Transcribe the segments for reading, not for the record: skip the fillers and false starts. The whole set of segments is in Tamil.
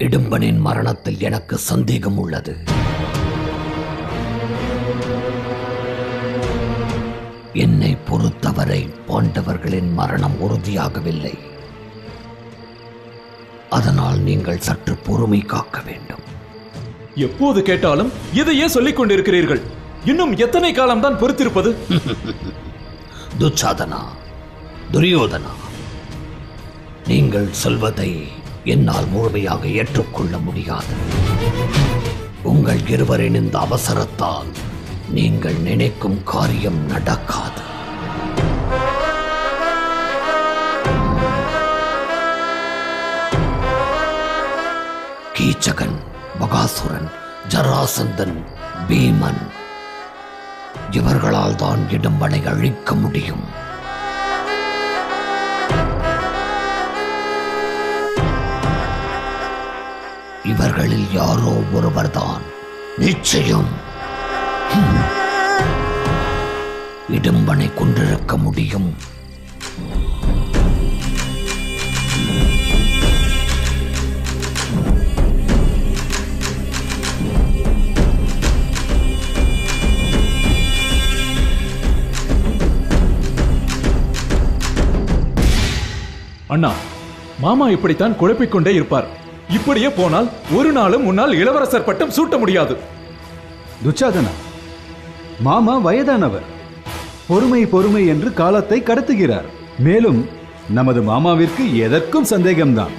இடும்பனின் மரணத்தில் எனக்கு சந்தேகம் உள்ளது. என்னை பொறுத்தவரை பாண்டவர்களின் மரணம் உறுதியாகவில்லை. அதனால் நீங்கள் சற்று பொறுமை காக்க வேண்டும். எப்போது கேட்டாலும் இதையே சொல்லிக் கொண்டிருக்கிறீர்கள். இன்னும் எத்தனை காலம்தான் பொறுத்திருப்பது? துச்சாதனா, துரியோதனா, நீங்கள் சொல்வதை என்னால் முழுமையாக ஏற்றுக்கொள்ள முடியாது. உங்கள் இருவரின் இந்த அவசரத்தால் நீங்கள் நினைக்கும் காரியம் நடக்காது. கீச்சகன், பகாசுரன், ஜராசந்தன், பீமன் இவர்களால் தான் இடும்பனை அழிக்க முடியும். இவர்களில் யாரோ ஒருவர்தான் நிச்சயம் இடும்பனை கொண்டிருக்க முடியும். அண்ணா, மாமா இப்படித்தான் குழப்பிக் கொண்டே இருப்பார். இப்படியே போனால் ஒரு நாளும் முன்னால் இளவரசர் பட்டம் சூட்ட முடியாது. துச்சாதனா, மாமா வயதானவர். பொறுமை பொறுமை என்று காலத்தை கடத்துகிறார். மேலும் நமது மாமாவிற்கு எதற்கும் சந்தேகம்தான்.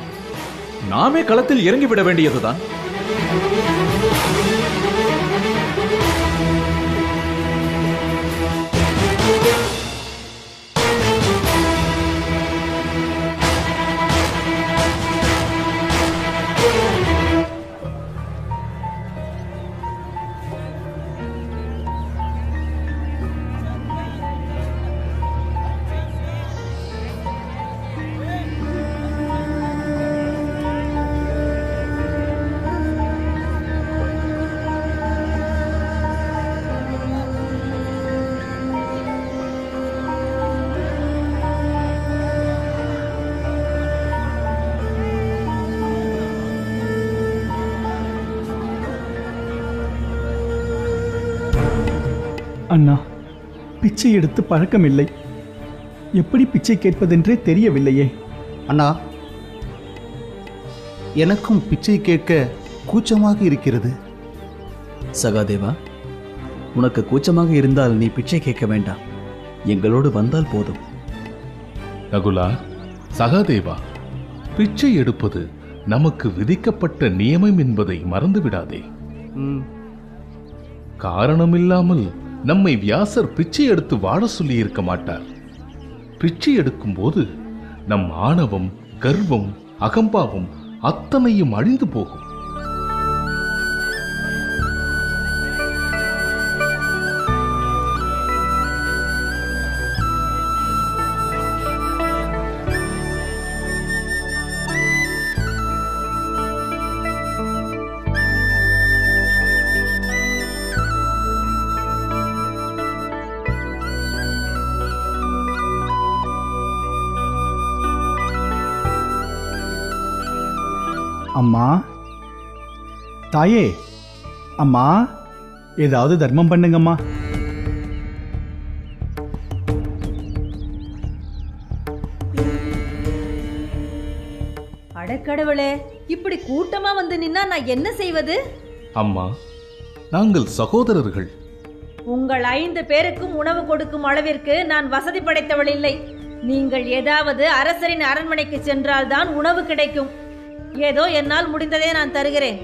நாமே களத்தில் இறங்கிவிட வேண்டியதுதான். அண்ணா, பிச்சை எடுத்து பழக்கமில்லை. எப்படி பிச்சை கேட்பதென்றே தெரியவில்லையே. அண்ணா, எனக்கும் பிச்சை கேட்க கூச்சமாக இருக்கிறது. சகாதேவா, உனக்கு கூச்சமாக இருந்தால் நீ பிச்சை கேட்க வேண்டாம். எங்களோடு வந்தால் போதும். நகுலா, சகாதேவா, பிச்சை எடுப்பது நமக்கு விதிக்கப்பட்ட நியமம் என்பதை மறந்துவிடாதே. காரணமில்லாமல் நம்மை வியாசர் பிச்சை எடுத்து வாழ சொல்லி இருக்க மாட்டார். பிச்சை எடுக்கும் போது நம் ஆணவம், கர்வம், அகம்பாவம் அத்தனையும் அழிந்து போகும். அம்மா, தாயே, அம்மா, ஏதாவது தர்மம் பண்ணுங்கம்மா. அடக்கடவுளே, இப்படி கூட்டமா வந்து நின்னா நான் என்ன செய்வது? அம்மா, நாங்கள் சகோதரர்கள். உங்கள் 5 பேருக்கும் உணவு கொடுக்கும் அளவிற்கு நான் வசதி படைத்தவள் இல்லை. நீங்கள் ஏதாவது அரசரின் அரண்மனைக்கு சென்றால்தான் உணவு கிடைக்கும். ஏதோ என்னால் முடிந்ததே நான் தருகிறேன்.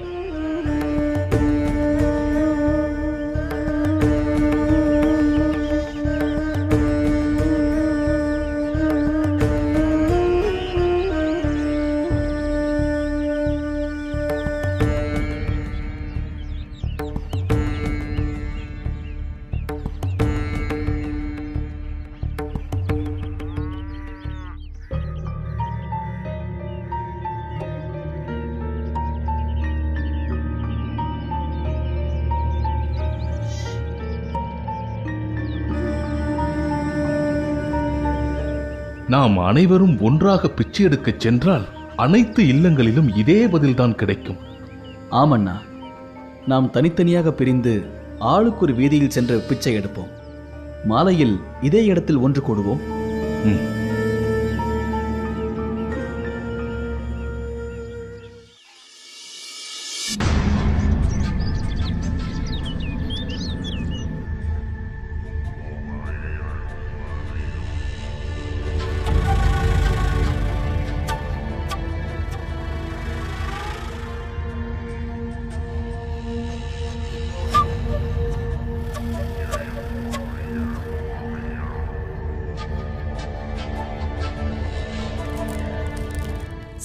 நாம் அனைவரும் ஒன்றாக பிச்சை எடுக்கச் சென்றால் அனைத்து இல்லங்களிலும் இதே பதில்தான் கிடைக்கும். ஆமண்ணா, நாம் தனித்தனியாக பிரிந்து ஆளுக்கு ஒரு வீதியில் சென்று பிச்சை எடுப்போம். மாலையில் இதே இடத்தில் ஒன்று கூடுவோம்.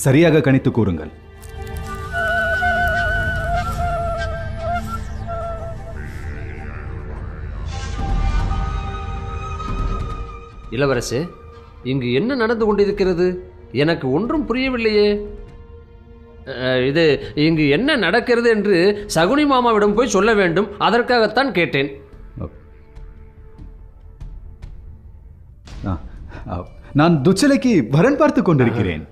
சரியாக கணித்து கூறுங்கள். இளவரசே, இங்கு என்ன நடந்து கொண்டிருக்கிறது? எனக்கு ஒன்றும் புரியவில்லையே. இது இங்கு என்ன நடக்கிறது என்று சகுனி மாமாவிடம் போய் சொல்ல வேண்டும். அதற்காகத்தான் கேட்டேன். நான் துச்சலைக்கு வரன் பார்த்து கொண்டிருக்கிறேன்.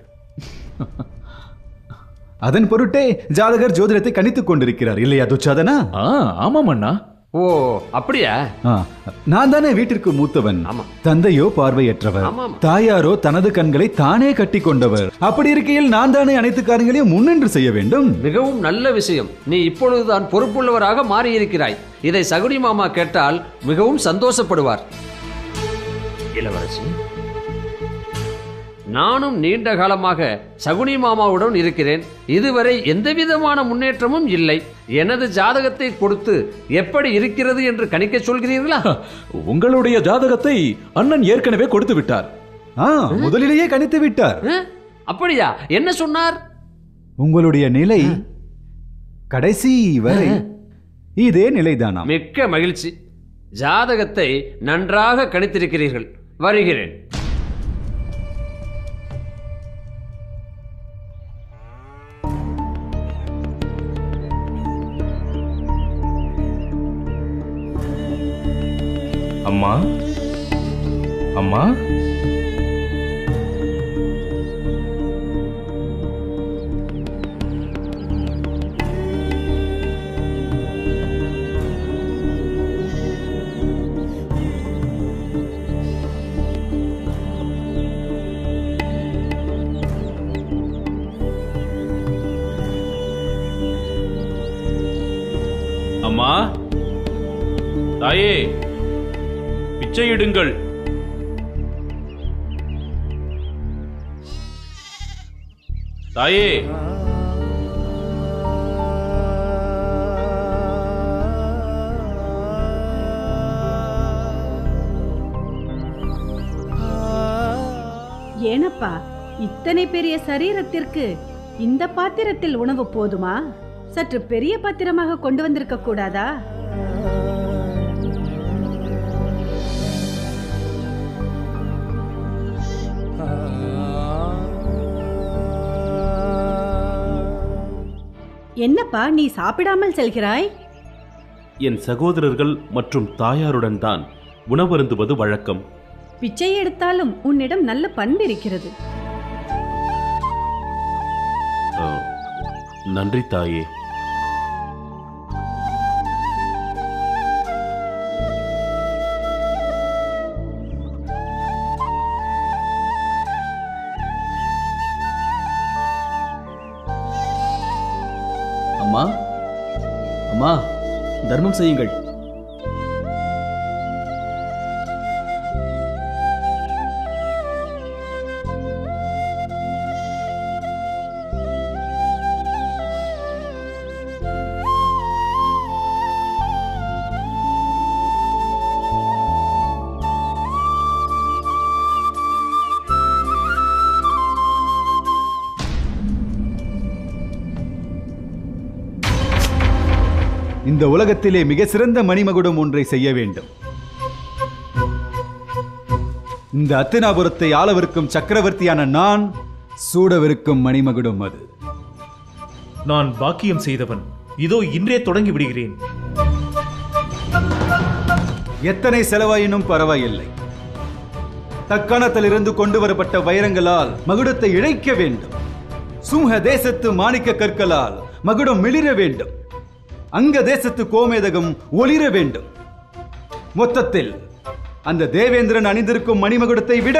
அதன் பொருட்டே ஜாதகர் ஜோதிடத்தை கணித்துக் கொண்டிருக்கிறார் இல்லையா துச்சாதனா? ஆமாம் அண்ணா. ஓ, அப்படியா? நான் தானே வீட்டிற்கு மூத்தவன். தந்தையோ பார்வையற்றவர், தாயாரோ தனது கண்களை தானே கட்டி கொண்டவர். அப்படி இருக்கையில் நான் தானே அனைத்து காரியங்களையும் முன்னின்று செய்ய வேண்டும். மிகவும் நல்ல விஷயம். நீ இப்பொழுதுதான் பொறுப்புள்ளவராக மாறியிருக்கிறாய். இதை சகுனி மாமா கேட்டால் மிகவும் சந்தோஷப்படுவார். இளவரசி, நானும் நீண்ட காலமாக சகுனி மாமாவுடன் இருக்கிறேன். இதுவரை எந்தவிதமான முன்னேற்றமும் இல்லை. எனது ஜாதகத்தை கொடுத்து எப்படி இருக்கிறது என்று கணிக்க சொல்கிறீர்களா? உங்களுடைய ஜாதகத்தை அண்ணன் ஏற்கனவே கொடுத்து விட்டார். முதலிலேயே கணித்து விட்டார். அப்படியா? என்ன சொன்னார்? உங்களுடைய நிலை கடைசி வரை இதே நிலைதானா? மிக்க மகிழ்ச்சி. ஜாதகத்தை நன்றாக கணித்திருக்கிறீர்கள். வருகிறேன். அம்மா, அம்மா, அம்மா, தாயே, பிச்சையிடுங்கள். தாயே, ஏனப்பா, இத்தனை பெரிய சரீரத்திற்கு இந்த பாத்திரத்தில் உணவு போதுமா? சற்று பெரிய பாத்திரமாக கொண்டு வந்திருக்க கூடாதா? என்னப்பா, நீ சாப்பிடாமல் செல்கிறாய்? என் சகோதரர்கள் மற்றும் தாயாருடன் தான் உணவருந்துவது வழக்கம். பிச்சை எடுத்தாலும் உன்னிடம் நல்ல பண்பு இருக்கிறது. நன்றி தாயே. அம்மா, அம்மா, தர்மம் செய்யுங்கள். இந்த உலகத்திலே மிக சிறந்த மணிமகுடம் ஒன்றை செய்ய வேண்டும். இந்த அத்தினாபுரத்தை ஆளவிருக்கும் சக்கரவர்த்தியான நான் சூடவிருக்கும் மணிமகுடம் அது. நான் பாக்கியம் செய்தவன். இதோ இன்றே தொடங்கி விடுகிறேன். எத்தனை செலவாயினும் பரவாயில்லை. தக்காணத்திலிருந்து கொண்டு வரப்பட்ட வைரங்களால் மகுடத்தை இழைக்க வேண்டும். சும்ஹ தேசத்து மாணிக்க கற்களால் மகுடம் மிளிர வேண்டும். அங்க தேசத்து கோமேதகம் ஒளிர வேண்டும். மொத்தத்தில் அந்த தேவேந்திரன் அணிந்திருக்கும் மணிமகுடத்தை விட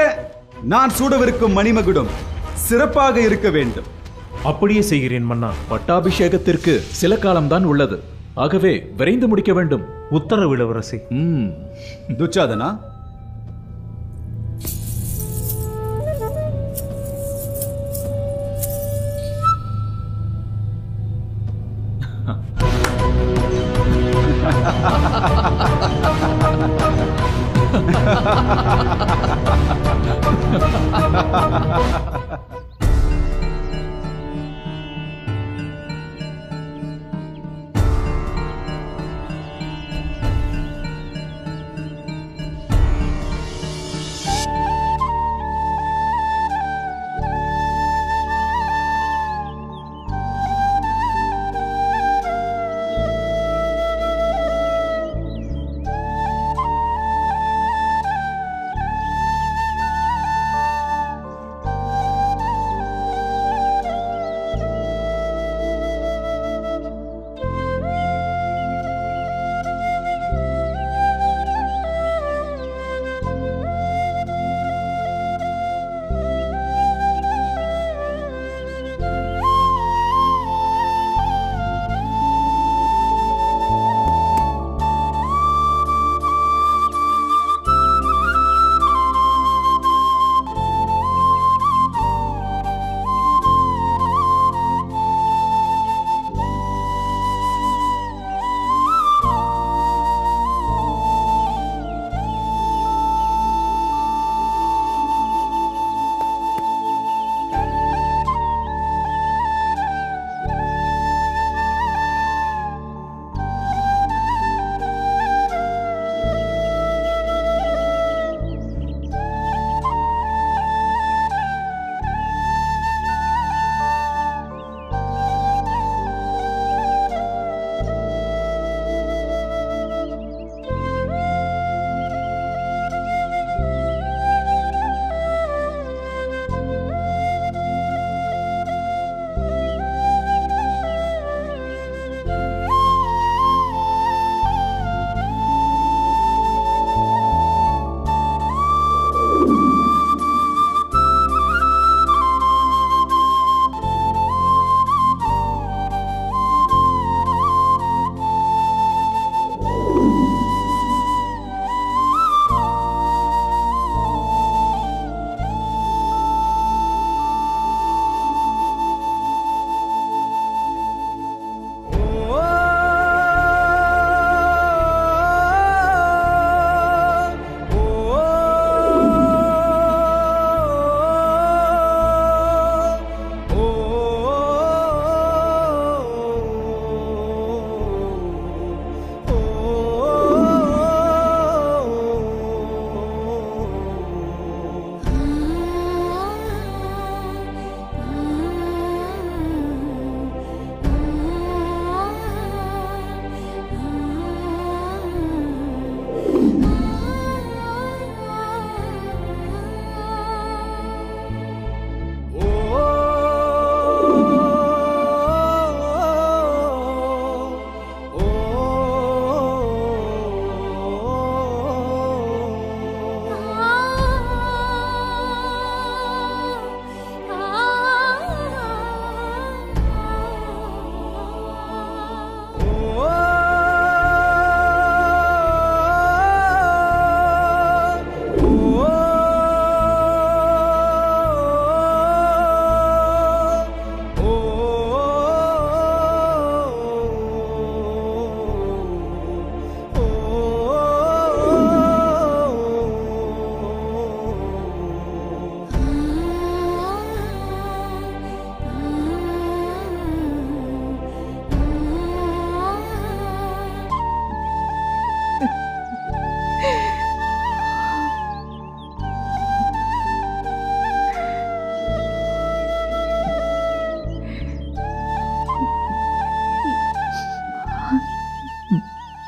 நான் சூடவிருக்கும் மணிமகுடம் சிறப்பாக இருக்க வேண்டும். அப்படியே செய்கிறேன் மன்னா. பட்டாபிஷேகத்திற்கு சில காலம்தான் உள்ளது. ஆகவே விரைந்து முடிக்க வேண்டும். உத்தரவு இளவரசி. துச்சாதனா,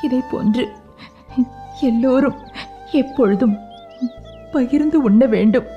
இதை போன்று எல்லோரும் எப்பொழுதும் பகிர்ந்து உண்ண வேண்டும்.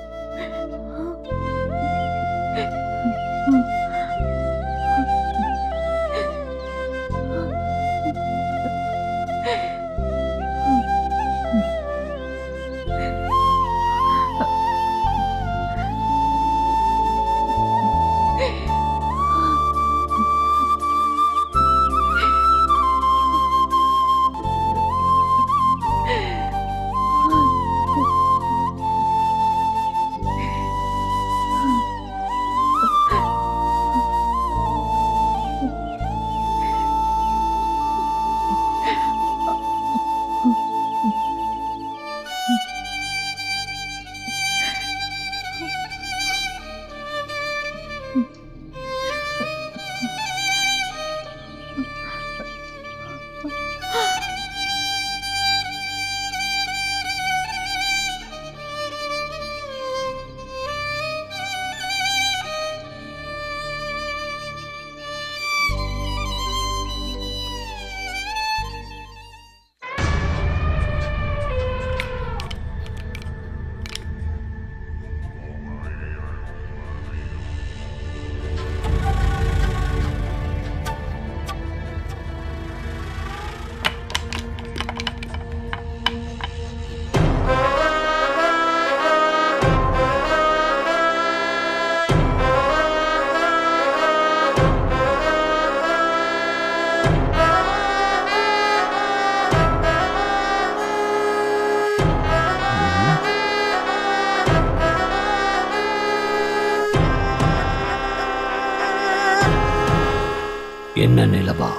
என்ன நிலவா,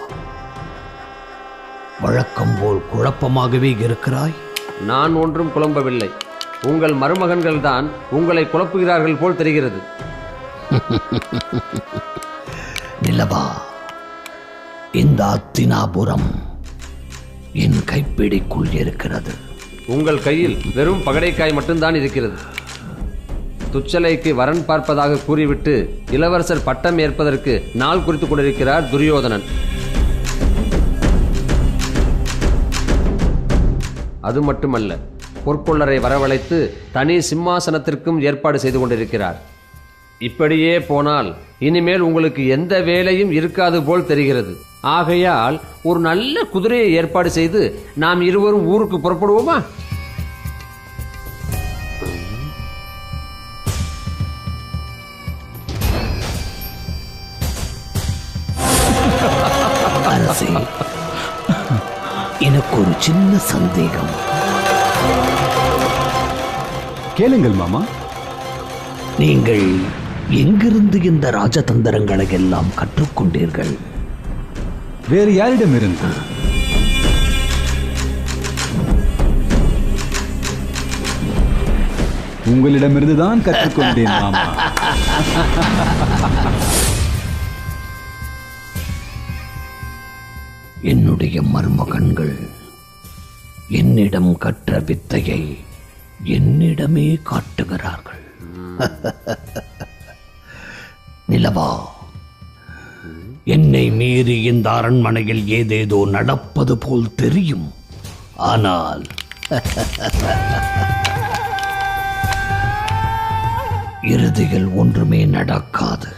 வழக்கம் போல் குழப்பமாகவே இருக்கிறாய்? நான் ஒன்றும் குழம்பவில்லை. உங்கள் மருமகன்கள் தான் உங்களை குழப்புகிறார்கள் போல் தெரிகிறது. நிலவா, இந்த அத்தினாபுரம் என் கைப்பிடிக்குள் இருக்கிறது. உங்கள் கையில் வெறும் பகடைக்காய் மட்டும்தான் இருக்கிறது. துச்சலைக்கு வரன் பார்ப்பதாக கூறிவிட்டு இளவரசர் பட்டம் ஏற்பதற்கு நாள் குறித்துக் கொண்டிருக்கிறார் துரியோதனன். அது மட்டுமல்ல, பொற்கொள்ளரை வரவழைத்து தனி சிம்மாசனத்திற்கும் ஏற்பாடு செய்து கொண்டிருக்கிறார். இப்படியே போனால் இனிமேல் உங்களுக்கு எந்த வேலையும் இருக்காது போல் தெரிகிறது. ஆகையால் ஒரு நல்ல குதிரையை ஏற்பாடு செய்து நாம் இருவரும் ஊருக்கு புறப்படுவோமா? அரசே, எனக்கு ஒரு சின்ன சந்தேகம். கேளுங்கள் மாமா. நீங்கள் எங்கிருந்து இந்த ராஜதந்திரங்களை எல்லாம் கற்றுக்கொண்டீர்கள்? வேறு யாரிடமிருந்து? உங்களிடமிருந்து தான் கற்றுக்கொண்டேன் மாமா. என்னுடைய மருமகன்கள் என்னிடம் கற்ற வித்தையை என்னிடமே காட்டுகிறார்கள். நிலவா, என்னை மீறி இந்த அரண்மனையில் ஏதேதோ நடப்பது போல் தெரியும். ஆனால் இறுதியில் ஒன்றுமே நடக்காது.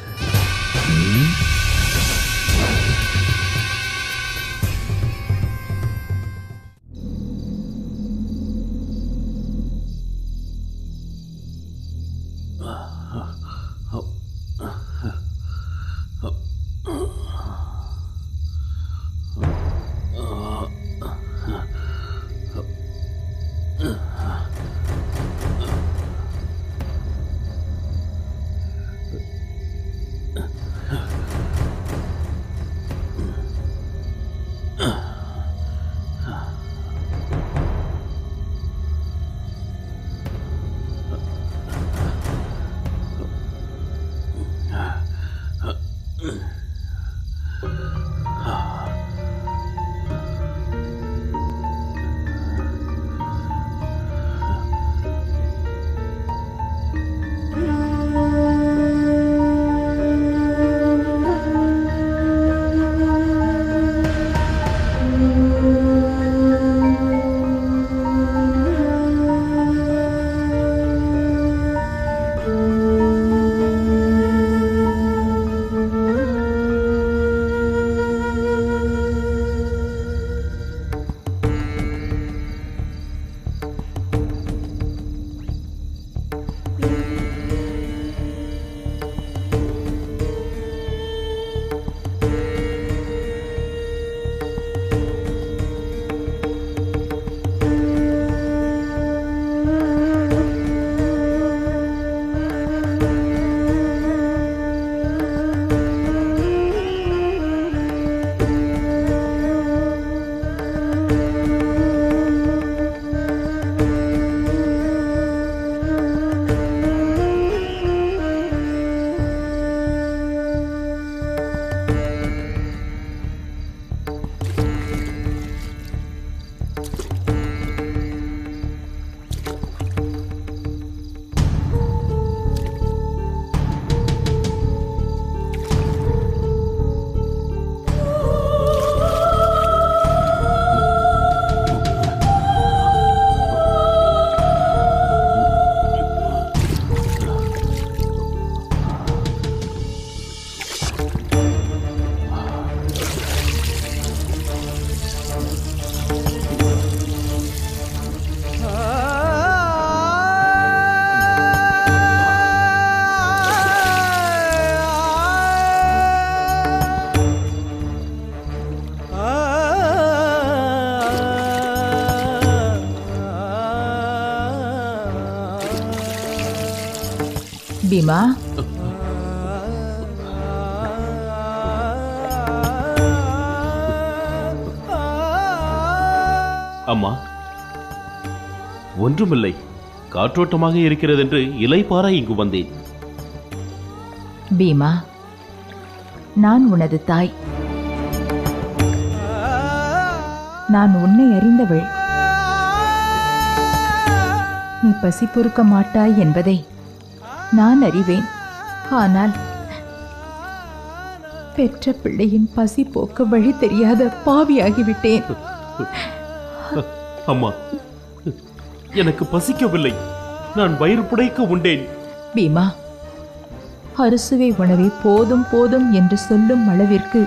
பீமா, அம்மா, ஒன்றுமில்லை. காற்றோட்டமாக இருக்கிறது என்று இலைப்பார இங்கு வந்தேன். பீமா, நான் உனது தாய். நான் உன்னை அறிந்தவள். நீ பசி பொறுக்க மாட்டாய் என்பதை நான் அறிவேன். ஆனால் பெற்ற பிள்ளையின் பசி போக்க வழி தெரியாத பாவியாகிவிட்டேன். அம்மா, எனக்கு பசிக்கவில்லை. நான் வயிறு புடைக்க உண்டேன். பீமா, அறுசுவை உணவே போதும் போதும் என்று சொல்லும் அளவிற்கு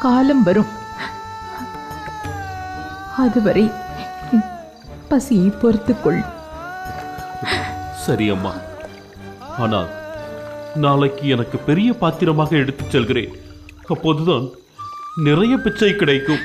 காலம் வரும். அதுவரை பசியை பொறுத்துக்கொள். சரி அம்மா. ஆனால் நாளைக்கு எனக்கு பெரிய பாத்திரமாக எடுத்துச் செல்கிறேன். அப்போதுதான் நிறைய பிச்சை கிடைக்கும்.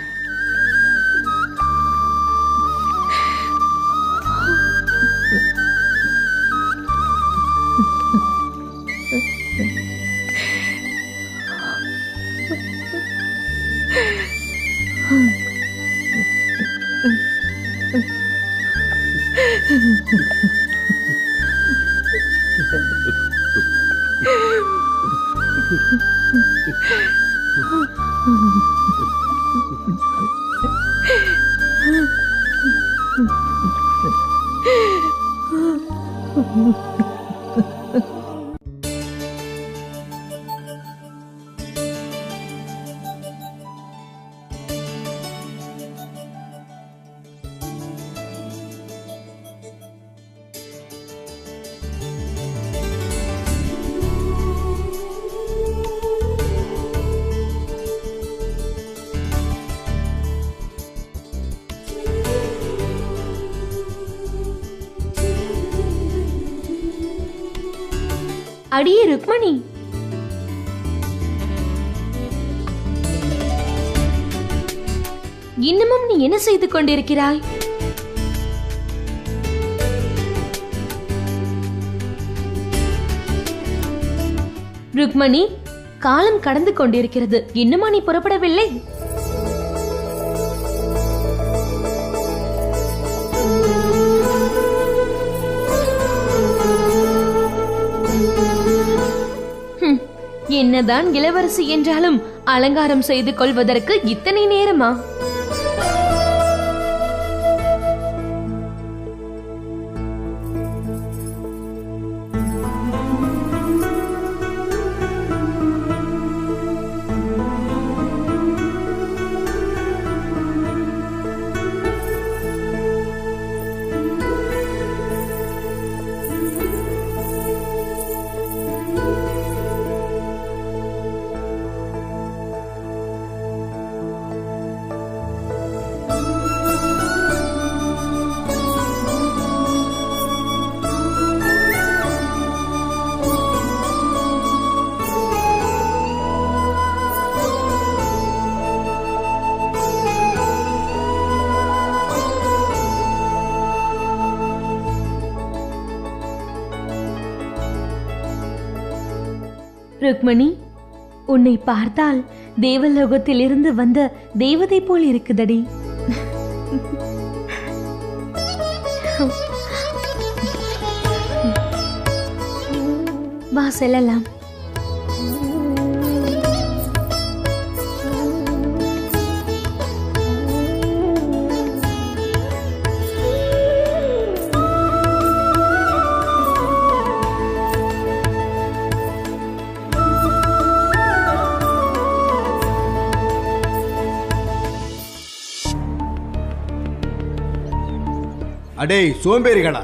அடியே ருக்மணி, இன்னமும் நீ என்ன செய்து கொண்டிருக்கிறாய்? ருக்மணி, காலம் கடந்து கொண்டிருக்கிறது. இன்னுமா நீ புறப்படவில்லை? என்னதான் இளவரசி என்றாலும் அலங்காரம் செய்து கொள்வதற்கு இத்தனை நேரமா? ருக்மணி, உன்னை பார்த்தால் தேவலோகத்தில் இருந்து வந்த தேவதை போல் இருக்குதடி. வா செல்லலாம். அடே சோம்பேறிகளா,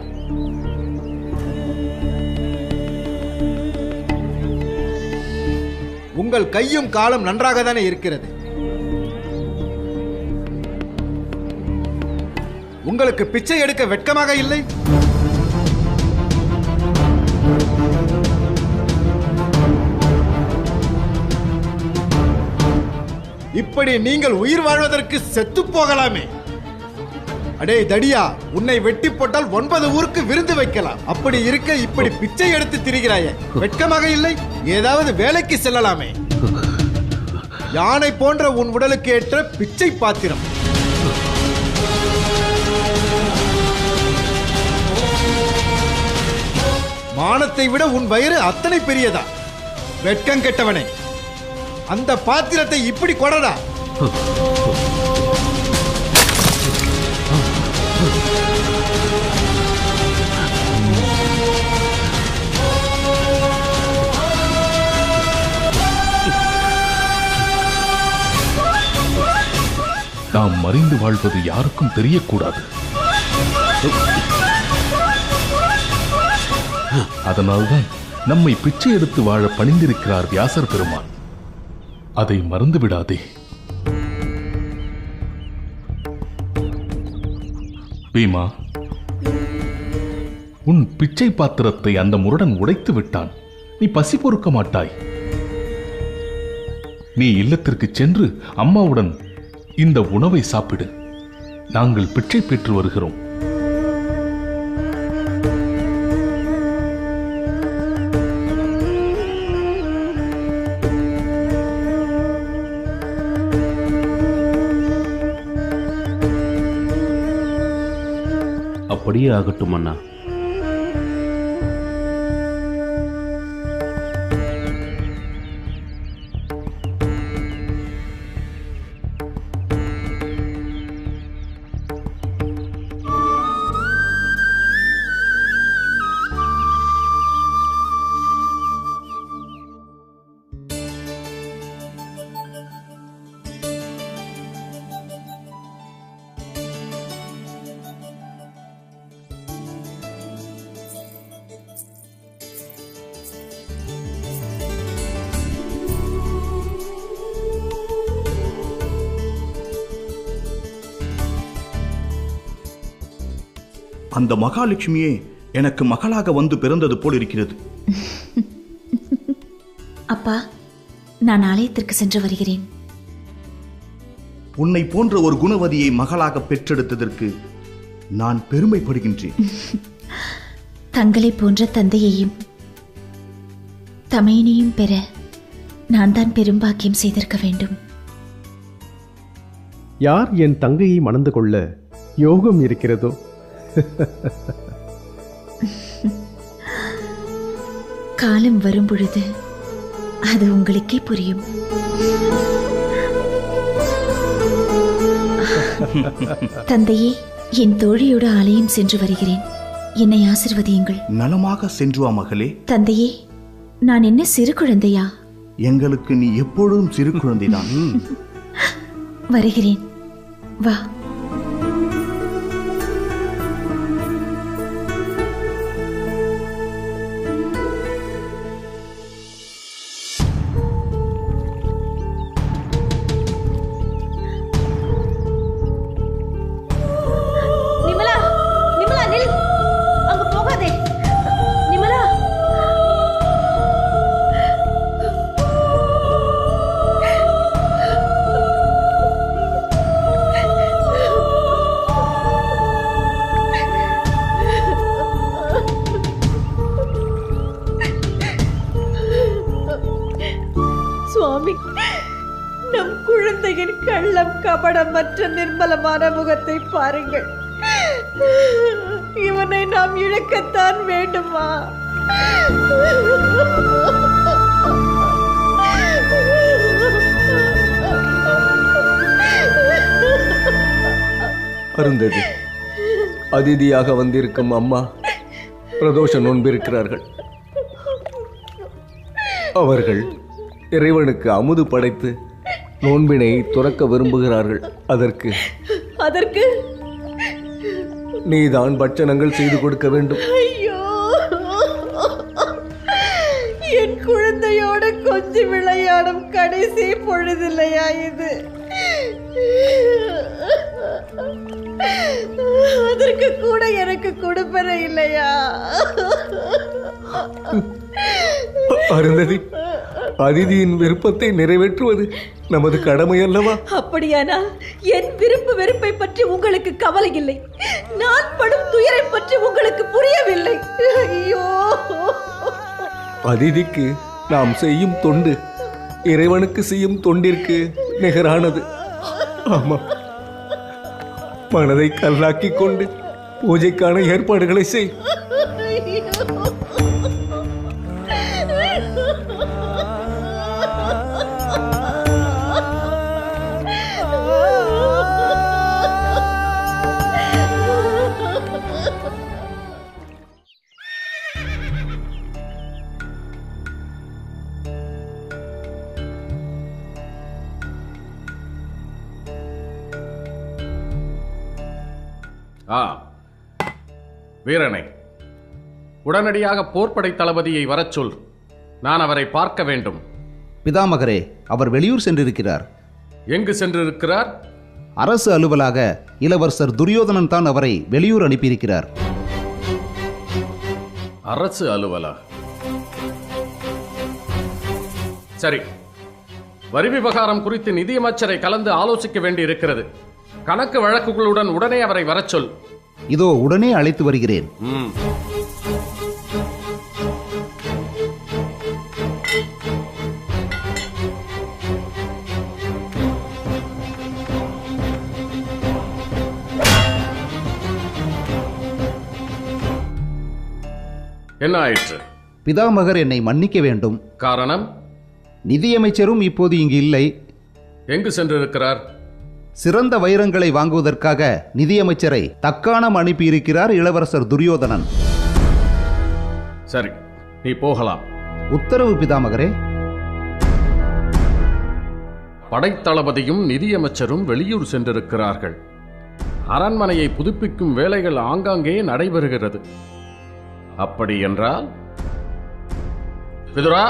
உங்கள் கையும் காலும் நன்றாக தானே இருக்கிறது. உங்களுக்கு பிச்சை எடுக்க வெட்கமாக இல்லை? இப்படி நீங்கள் உயிர் வாழ்வதற்கு செத்து போகலாமே. அடே தடியா, உன்னை வெட்டி போட்டால் 9 ஊருக்கு விருந்து வைக்கலாம். அப்படி இருக்க இப்படி பிச்சை எடுத்து திரிகிறாயே, வெட்கமாக இல்லை? ஏதாவது வேலைக்கு செல்லலாமே. யானை போன்ற உன் உடலுக்கு ஏற்ற பிச்சை பாத்திரம். மானத்தை விட உன் வயிறு அத்தனை பெரியதா? வெட்கம் கெட்டவனே, அந்த பாத்திரத்தை இப்படி கொடடா. நாம் மறைந்து வாழ்வது யாருக்கும் தெரியக்கூடாது. அதனால்தான் நம்மை பிச்சை எடுத்து வாழ பணிந்திருக்கிறார் வியாசர் பெருமான். அதை மறந்து விடாதே. பீமா, உன் பிச்சை பாத்திரத்தை அந்த முரடன் உடைத்து விட்டான். நீ பசி பொறுக்க மாட்டாய். நீ இல்லத்திற்கு சென்று அம்மாவுடன் இந்த உணவை சாப்பிடு. நாங்கள் பிச்சை பெற்று வருகிறோம். அப்படியே ஆகட்டும் அண்ணா. அந்த மகாலட்சுமியே எனக்கு மகளாக வந்து பிறந்தது போல் இருக்கிறது. அப்பா, நான் ஆலயத்திற்கு சென்று வருகிறேன். உன்னை போன்ற ஒரு குணவதியை மகளாக பெற்றெடுத்ததற்கு நான் பெருமைப்படுகின்றேன். தங்களை போன்ற தந்தையையும் தமையனையும் பெற நான் தான் பெரும்பாக்கியம் செய்திருக்க வேண்டும். யார் என் தங்கையை மணந்து கொள்ள யோகம் இருக்கிறதோ காலம் வரும் பொழுது அது உங்களுக்கே புரியும். தந்தையே, என் தோழியோடு ஆலயம் சென்று வருகிறேன். என்னை ஆசிர்வதியுங்கள். நலமாக சென்று வா மகளே. தந்தையே, நான் என்ன சிறு குழந்தையா? எங்களுக்கு நீ எப்பொழுதும் சிறு குழந்தைதான். வருகிறேன், வா. சுவாமி, நம் குழந்தையின் கள்ளம் கபடமற்ற நிர்மலமான முகத்தை பாருங்கள். இவனை நாம் இழக்கத்தான் வேண்டுமா? அருந்ததி, அதிதியாக வந்திருக்கும் அம்மா பிரதோஷ நோன்பிருக்கிறார்கள். அவர்கள் இறைவனுக்கு அமுது படைத்து நோன்பினை துறக்க விரும்புகிறார்கள். அதற்கு நீதான் பட்சணங்கள் செய்து கொடுக்க வேண்டும். ஐயோ, என் குழந்தையோட கொஞ்சம் விளையாடும் கடைசி பொழுதில்லையா இது? அதற்கு கூட எனக்கு கொடுப்பன இல்லையா? அருந்ததி, அதிதியின் விருப்பத்தை நிறைவேற்றுவது நமது கடமை அல்லவா? அப்படியானால் என் விருப்பு வெறுப்பை பற்றி உங்களுக்கு கவலை இல்லை. நான் படும் துயரை பற்றி உங்களுக்கு புரியவில்லை. ஐயோ, அதிதிக்கு நாம் செய்யும் தொண்டு இறைவனுக்கு செய்யும் தொண்டிற்கு நிகரானது. ஆமா, மனதை கல்லாக்கிக் கொண்டு பூஜைக்கான ஏற்பாடுகளை செய். வீரனை, உடனடியாக போர்ப்படை தளபதியை வரச் சொல். நான் அவரை பார்க்க வேண்டும். பிதாமகரே, அவர் வெளியூர் சென்றிருக்கிறார். எங்கு சென்றிருக்கிறார்? அரசு அலுவலாக இளவரசர் துரியோதனன் தான் அவரை வெளியூர் அனுப்பியிருக்கிறார். அரசு அலுவலா? சரி, வரி விவகாரம் குறித்து நிதியமைச்சரை கலந்து ஆலோசிக்க வேண்டி இருக்கிறது. கணக்கு வழக்குகளுடன் உடனே அவரை வரச் சொல். இதோ உடனே அழைத்து வருகிறேன். என்ன ஆயிற்று? பிதாமகர் என்னை மன்னிக்க வேண்டும். காரணம்? நிதியமைச்சரும் இப்போது இங்கு இல்லை. எங்கு சென்றிருக்கிறார்? சிறந்த வைரங்களை வாங்குவதற்காக நிதியமைச்சரை தக்காணம் அனுப்பியிருக்கிறார் இளவரசர் துரியோதனன். சரி, நீ போகலாம். உத்தரவு பிதாமகரே. படைத்தளபதியும் நிதியமைச்சரும் வெளியூர் சென்றிருக்கிறார்கள். அரண்மனையை புதுப்பிக்கும் வேலைகள் ஆங்காங்கே நடைபெறுகிறது. அப்படி என்றால் விதுரா,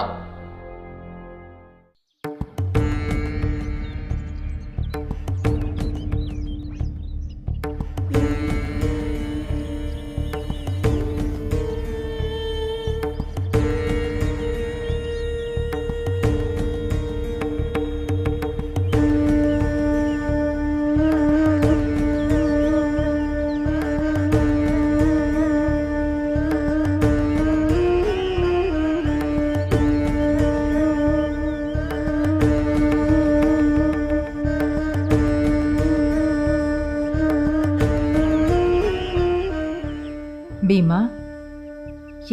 பீமா,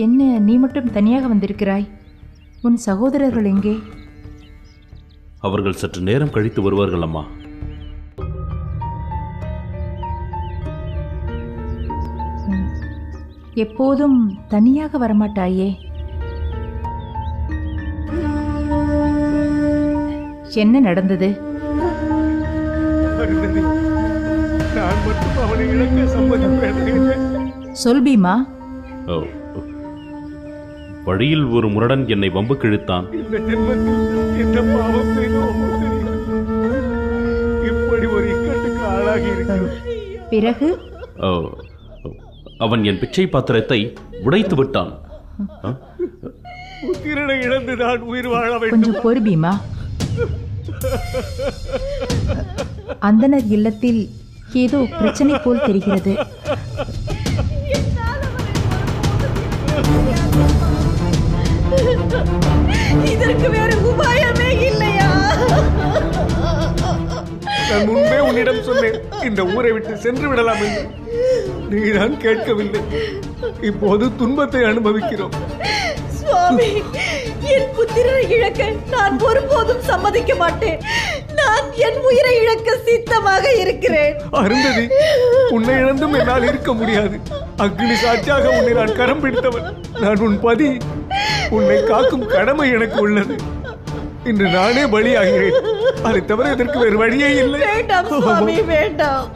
என்ன நீ மட்டும் தனியாக வந்திருக்கிறாய்? உன் சகோதரர்கள் எங்கே? அவர்கள் சற்று நேரம் கழித்து வருவார்கள் அம்மா. எப்போதும் தனியாக வரமாட்டாயே? என்ன நடந்தது? நான் மட்டும் அவனை இழக்க சம்மதிப்பேன். சொல் பீமா. வழியில் ஒரு முரடன் என்னை வம்புக்கு இழுத்தான். இந்த ஜென்மத்தில் என்ன பாவம் செய்தோம், இப்படி ஒரு இக்கட்டுக்கு ஆளாகி இருக்கிறோம். பிறகு அவன் என் பிச்சை பாத்திரத்தை உடைத்து விட்டான். புத்திரனை இழந்து நான் உயிர் வாழ வேண்டும். கொஞ்சம் பொறு பீமா. அந்தனர் இல்லத்தில் ஏதோ பிரச்சனை போல் தெரிகிறது. இதற்கு வேறு உபாயமே இல்லையா? நான் முன்பே உன்னிடம் சொன்னேன், இந்த ஊரை விட்டு சென்று விடலாம் என்று. நீதான் கேட்கவில்லை. இப்போது துன்பத்தை அனுபவிக்கிறோம். சுவாமி, என் புத்திரரை இழக்க நான் ஒருபோதும் சம்மதிக்க மாட்டேன். நான் என் உயிரை இழக்க சித்தமாக இருக்கிறேன். அருந்ததி, உன்னை இழந்தும் என்னால் இருக்க முடியாது. அக்னி சாட்சியாக உன்னை நான் கரம் பிடித்தவன். நான் உன் பதி. உன்னை காக்கும் கடமை எனக்கு உள்ளது. இன்று நானே பலியாகிறேன். அதை தவிர இதற்கு வேறு வழியே இல்லை. வேண்டாம் சுவாமி, வேண்டாம்.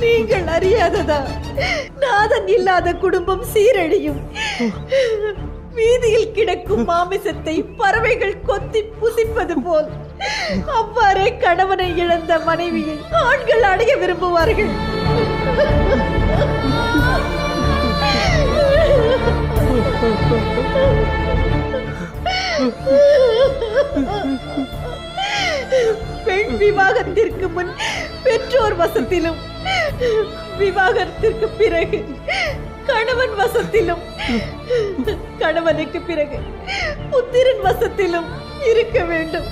நீங்கள் அறியாததா, நாதன் இல்லாத குடும்பம் சீரழியும். வீதியில் கிடக்கும் மாமிசத்தை பறவைகள் கொத்தி புசிப்பது போல் அவ்வாறே கணவனை இழந்த மனைவியை ஆண்கள் அடைய விரும்புவார்கள். பெண் விவாகத்திற்கு முன் பெற்றோர் வசத்திலும், விவாகத்திற்கு பிறகு கணவன் வசத்திலும், கணவனுக்கு பிறகு புத்திரன் வசத்திலும் இருக்க வேண்டும்.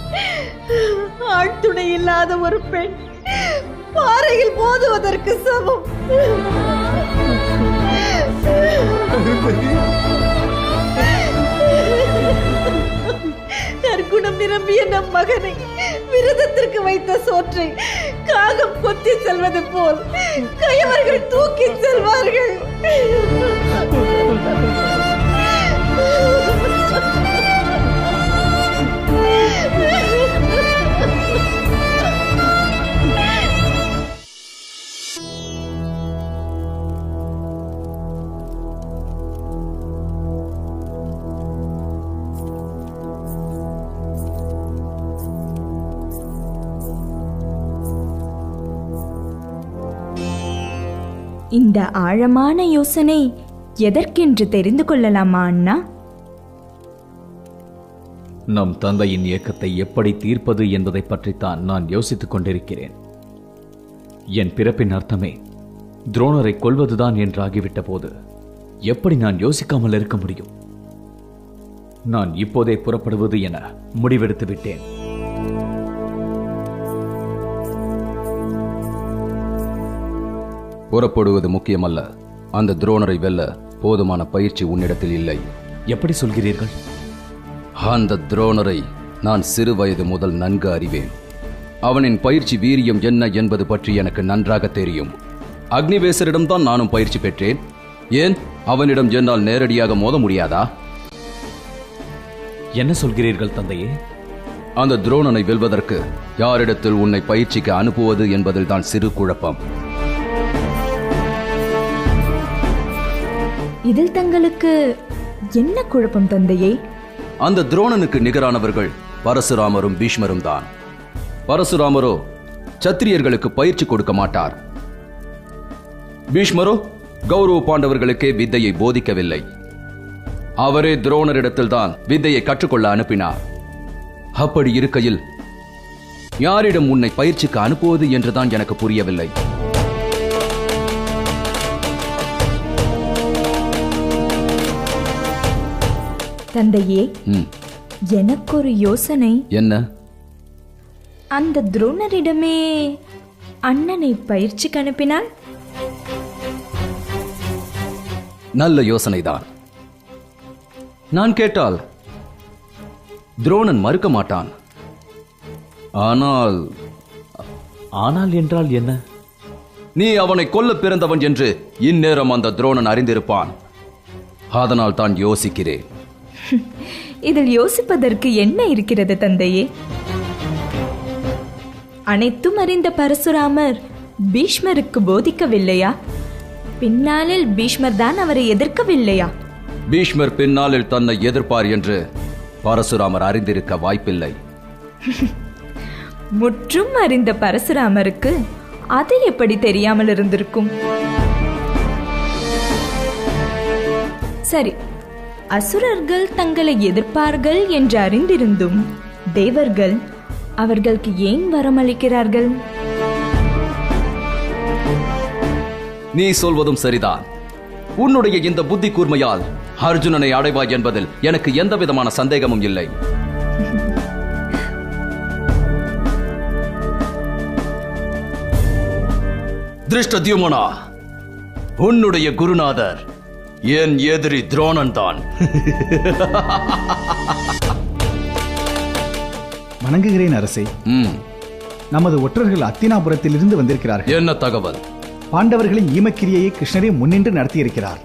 ஆண் துணை இல்லாத ஒரு பெண் பாறையில் மோதுவதற்கு சமம். நற்குணம் நிரம்பிய நம் மகனை விரதத்திற்கு வைத்த சோற்றை காகம் கொத்தி செல்வது போல் கயவர்கள் தூக்கி செல்வார்கள். இந்த ஆழமான யோசனை எதற்கென்று தெரிந்து கொள்ளலாமா அண்ணா? நம் தந்தையின் இயக்கத்தை எப்படி தீர்ப்பது என்பதை பற்றித்தான் நான் யோசித்துக் கொண்டிருக்கிறேன். என் பிறப்பின் அர்த்தமே துரோணரை கொல்வதுதான் என்றாகிவிட்ட போது எப்படி நான் யோசிக்காமல் இருக்க முடியும்? நான் இப்போதே புறப்படுவது என முடிவெடுத்து விட்டேன். புறப்படுவது முக்கியமல்ல. அந்த துரோணரை வெல்ல போதுமான பயிற்சி உன்னிடத்தில் இல்லை. எப்படி சொல்கிறீர்கள்? அந்த துரோணரை நான் சிறு வயது முதல் நன்கு அறிவேன். அவனின் பயிற்சி வீரியம் என்ன என்பது பற்றி எனக்கு நன்றாக தெரியும். அக்னிவேசரிடம்தான் நானும் பயிற்சி பெற்றேன். ஏன் அவனிடம் என்னால் நேரடியாக மோத முடியாதா? என்ன சொல்கிறீர்கள் தந்தையே? அந்த துரோணனை வெல்வதற்கு யாரிடத்தில் உன்னை பயிற்சிக்கு அனுப்புவது என்பதில் தான் சிறு குழப்பம். இதில் தங்களுக்கு என்ன குழப்பம் தந்தையே? அந்த துரோணனுக்கு நிகரானவர்கள் பரசுராமரும் பீஷ்மரும் தான். பரசுராமரோ சத்திரியர்களுக்கு பயிற்சி கொடுக்க மாட்டார். பீஷ்மரோ கௌரவ பாண்டவர்களுக்கே வித்தையை போதிக்கவில்லை. அவரே துரோணரிடத்தில் தான் வித்தையை கற்றுக்கொள்ள அனுப்பினார். அப்படி இருக்கையில் யாரிடம் உன்னை பயிற்சிக்கு அனுப்புவது என்றுதான் எனக்கு புரியவில்லை. தந்தையே, எனக்கு ஒரு யோசனை. என்ன? அந்த துரோணரிடமே அண்ணனை பயிற்சிக்கு அனுப்பினால்? நல்ல யோசனைதான். நான் கேட்டால் துரோணன் மறுக்க மாட்டான். ஆனால் ஆனால் என்றால் என்ன? நீ அவனை கொல்ல பிறந்தவன் என்று இந்நேரம் அந்த துரோணன் அறிந்திருப்பான். அதனால் தான் யோசிக்கிறேன். இதில் யோசிப்பதற்கு என்ன இருக்கிறது தந்தையே? அனைத்தும் அறிந்த பரசுராமர் பீஷ்மருக்கு போதிக்கவில்லையா? பின்னாளில் பீஷ்மர் தான் அவரை எதிர்க்கவில்லையா? பீஷ்மர் பின்னாளில் தன்னை எதிர்ப்பார் என்று பரசுராமர் அறிந்திருக்க வாய்ப்பில்லை. முற்றும் அறிந்த பரசுராமருக்கு அது எப்படி தெரியாமல் இருந்திருக்கும்? சரி, அசுரர்கள் தங்களை எதிர்ப்பார்கள் என்று அறிந்திருந்தும் தேவர்கள் அவர்களுக்கு ஏன் வரமளிக்கிறார்கள்? நீ சொல்வதும் சரிதான். உன்னுடைய இந்த புத்தி கூர்மையால் அர்ஜுனனை அடைவாய் என்பதில் எனக்கு எந்த விதமான சந்தேகமும் இல்லை. திருஷ்டத்யும்னா, உன்னுடைய குருநாதர் என் எதிரி துரோணன் தான். வணங்குகிறேன் அரசே. நமது ஒற்றர்கள் அத்தினாபுரத்தில் இருந்து வந்திருக்கிறார்கள். என்ன தகவல்? பாண்டவர்களின் ஈமக்கிரியையை கிருஷ்ணரே முன்னின்று நடத்தியிருக்கிறார்.